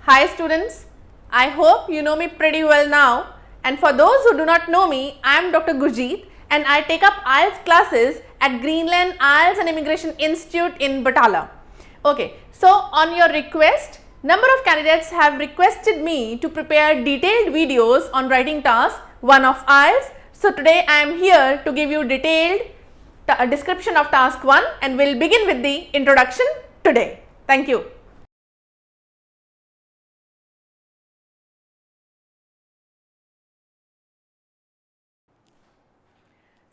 Hi students, I hope you know me pretty well now, and for those who do not know me, I am Dr. Gurjeet and I take up IELTS classes at Greenland IELTS and Immigration Institute in Batala. Okay, so on your request, number of candidates have requested me to prepare detailed videos on writing task 1 of IELTS. So today I am here to give you detailed description of task 1 and we'll begin with the introduction today. Thank you.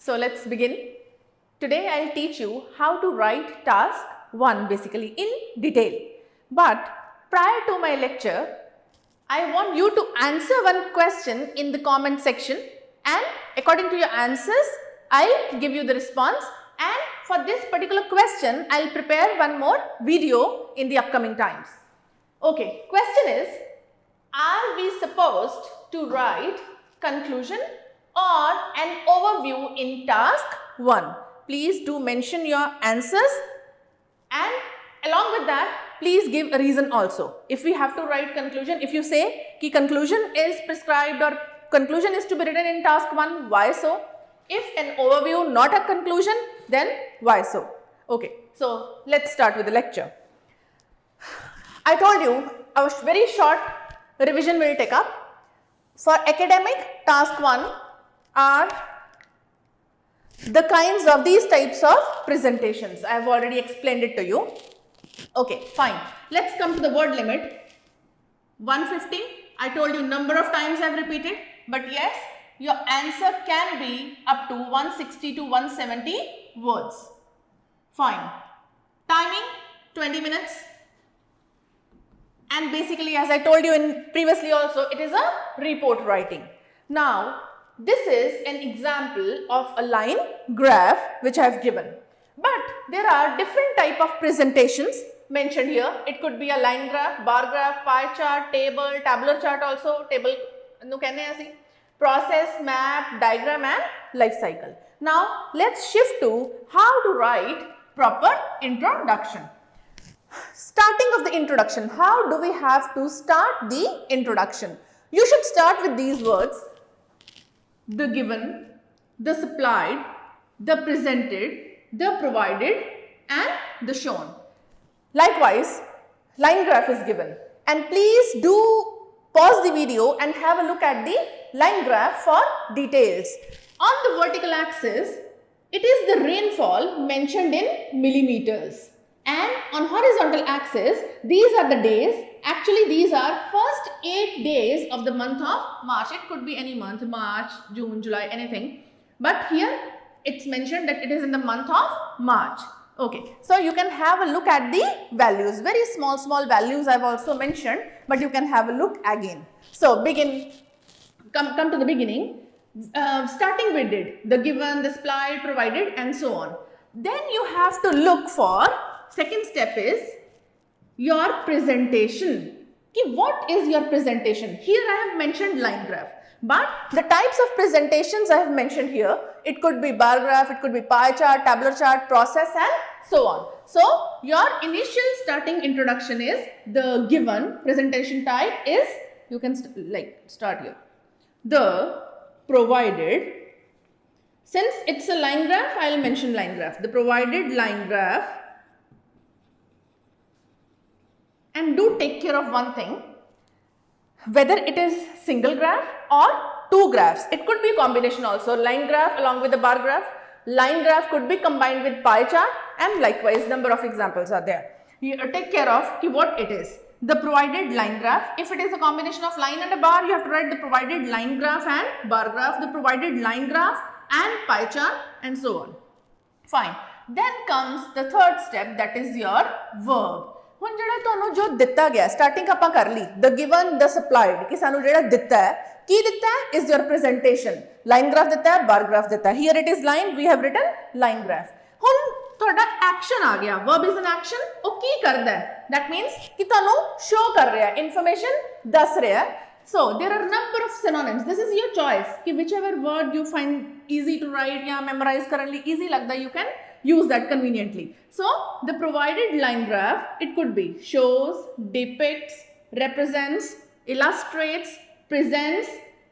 So let's begin. Today I'll teach you how to write task 1 basically in detail. But prior to my lecture, I want you to answer one question in the comment section, and according to your answers, I'll give you the response, and for this particular question, I'll prepare one more video in the upcoming times. Okay, question is, are we supposed to write conclusion or an overview in task 1? Please do mention your answers, and along with that, please give a reason also. If we have to write conclusion, if you say ki conclusion is prescribed or conclusion is to be written in task 1, why so? If an overview, not a conclusion, then why so? Okay, so let's start with the lecture. I told you a very short revision will take up. For academic, task 1 are the kinds of these types of presentations. I have already explained it to you. Okay, fine. Let's come to the word limit. 150. I told you number of times I have repeated, but yes, your answer can be up to 160 to 170 words. Fine. Timing 20 minutes. And basically, as I told you in previously also, it is a report writing. Now, this is an example of a line graph which I have given. But there are different type of presentations mentioned here. It could be a line graph, bar graph, pie chart, table, tabular chart also, table, process, map, diagram and life cycle. Now, let's shift to how to write proper introduction. Starting of the introduction, how do we have to start the introduction? You should start with these words: the given, the supplied, the presented, the provided and the shown. Likewise, line graph is given, and please do pause the video and have a look at the line graph for details. On the vertical axis, it is the rainfall mentioned in millimeters. And on horizontal axis, these are the days. Actually, these are first 8 days of the month of March. It could be any month, March, June, July, anything. But here, it's mentioned that it is in the month of March. Okay, so you can have a look at the values. Very small values I have also mentioned, but you can have a look again. So, come to the beginning. Starting with it, the given, the supplied, provided and so on. Then you have to look for, second step is your presentation. Okay, what is your presentation? Here I have mentioned line graph, but the types of presentations I have mentioned here, it could be bar graph, it could be pie chart, tabular chart, process and so on. So, your initial starting introduction is the given, presentation type is, you can start here, the provided. Since it's a line graph, I will mention line graph, the provided line graph. And do take care of one thing, whether it is single graph or two graphs. It could be a combination also, line graph along with the bar graph. Line graph could be combined with pie chart, and likewise number of examples are there. You take care of what it is. The provided line graph, if it is a combination of line and a bar, you have to write the provided line graph and bar graph, the provided line graph and pie chart and so on. Fine. Then comes the third step, that is your verb. ਹੁਣ ਜਿਹੜਾ ਤੁਹਾਨੂੰ ਜੋ ਦਿੱਤਾ ਗਿਆ starting ਆਪਾਂ ਕਰ ਲਈ the given the supplied ਕਿ ਸਾਨੂੰ ਜਿਹੜਾ ਦਿੱਤਾ ਹੈ ਕੀ ਦਿੱਤਾ ਹੈ is your presentation line graph ਦਿੱਤਾ ਹੈ bar graph ਦਿੱਤਾ ਹੈ here it is line we have written line graph ਹੁਣ ਤੁਹਾਡਾ action ਆ ਗਿਆ verb is an action ਉਹ ਕੀ ਕਰਦਾ ਹੈ that means ਕਿ ਤੁਹਾਨੂੰ show ਕਰ ਰਿਹਾ information ਦੱਸ ਰਿਹਾ so there are number of synonyms this is your choice कि whichever word you find easy to write या memorize ਕਰਨ ਲਈ easy लगता you can use that conveniently. So, the provided line graph, it could be shows, depicts, represents, illustrates, presents,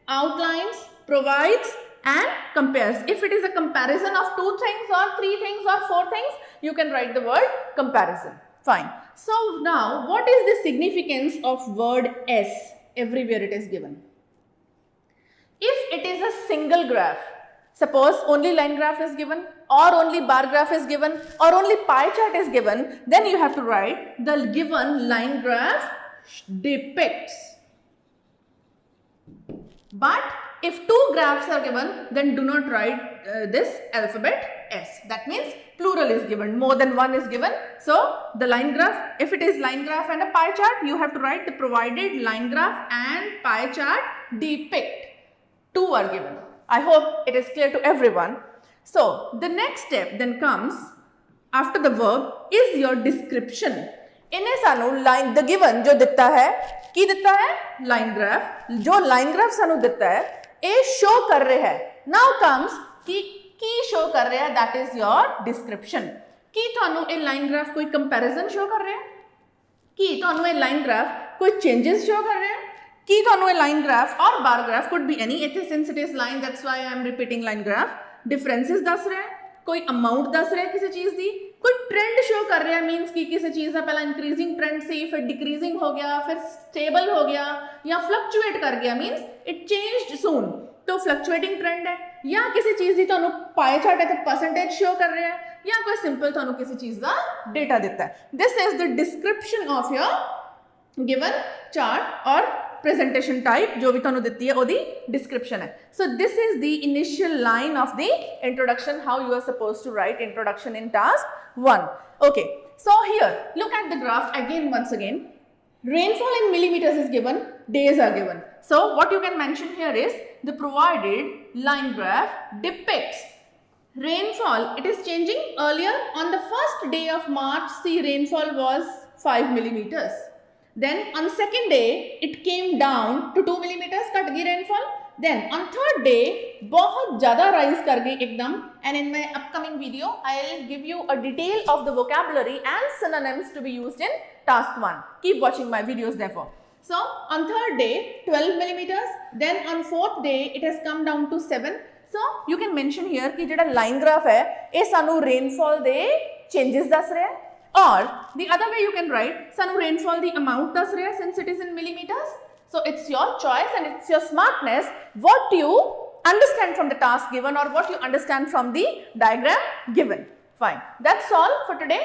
outlines, provides, and compares. If it is a comparison of 2 things or 3 things or 4 things, you can write the word comparison. Fine. So now, what is the significance of word S? Everywhere it is given. If it is a single graph, suppose only line graph is given, or only bar graph is given, or only pie chart is given, then you have to write the given line graph depicts. But if 2 graphs are given, then do not write this alphabet S. That means plural is given, more than 1 is given. So the line graph, if it is line graph and a pie chart, you have to write the provided line graph and pie chart depict. 2 are given. I hope it is clear to everyone. So the next step then comes after the verb is your description. इन्हें सानू line the given जो दिता है की दिता है line graph जो line graph सानू दिता है ये show कर रहे हैं. Now comes की show कर रहे हैं, that is your description. की थानू ये line graph कोई comparison show कर रहे हैं, की थानू ये line graph कोई changes show कर रहे हैं, की थानू ये line graph or bar graph could be any, since it is line that's why I am repeating line graph. Differences दस रहे हैं, कोई amount दस रहे हैं किसी चीज दी, कोई ट्रेंड शो कर रहा है, मींस कि किसी चीज का पहला इंक्रीजिंग ट्रेंड से फिर डिक्रीजिंग हो गया, फिर स्टेबल हो गया या फ्लक्चुएट कर गया, मींस इट चेंज्ड सून, तो फ्लक्चुएटिंग ट्रेंड है. या किसी चीज दी तो पाई चार्ट है तो परसेंटेज शो कर रहे हैं, या कोई सिंपल तो किसी चीज का डेटा देता है. This is the description of your given chart और presentation type जो भी थानू दिती है ओदी description है. So this is the initial line of the introduction, how you are supposed to write introduction in task 1. Okay, so here look at the graph again once again. Rainfall in millimeters is given, days are given. So what you can mention here is the provided line graph depicts rainfall. It is changing. Earlier on the first day of March, the rainfall was 5 millimeters. Then on second day it came down to 2 millimeters, cut गई rainfall. Then on third day बहुत ज़्यादा rise कर गई एकदम. And in my upcoming video I'll give you a detail of the vocabulary and synonyms to be used in task 1. Keep watching my videos therefore. So on third day 12 millimeters. Then on fourth day it has come down to 7. So you can mention here कि जेड़ा line graph है ये सानू rainfall दे changes दस रहे हैं. Or the other way you can write sanu rainfall the amount das raha since it is in millimeters. So it's your choice and it's your smartness what you understand from the task given or what you understand from the diagram given. Fine. That's all for today.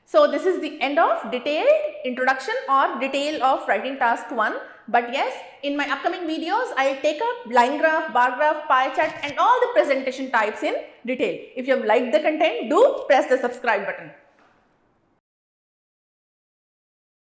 So this is the end of detailed introduction or detail of writing task 1. But yes, in my upcoming videos, I'll take up line graph, bar graph, pie chart and all the presentation types in detail. If you have liked the content, do press the subscribe button.